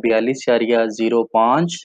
42.05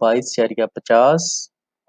22.50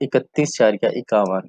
31.51۔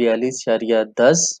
42.10،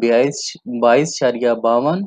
22.52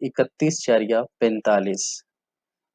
31.45۔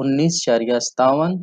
19.57،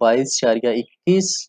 22.21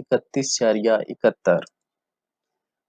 31.71۔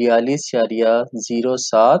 42.07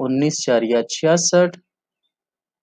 19.66،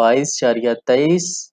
22.23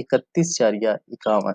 31.51۔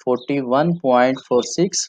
41.46،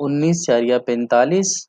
19.45،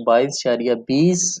22.20،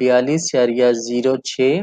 42.06،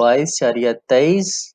22.23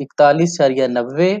41.90،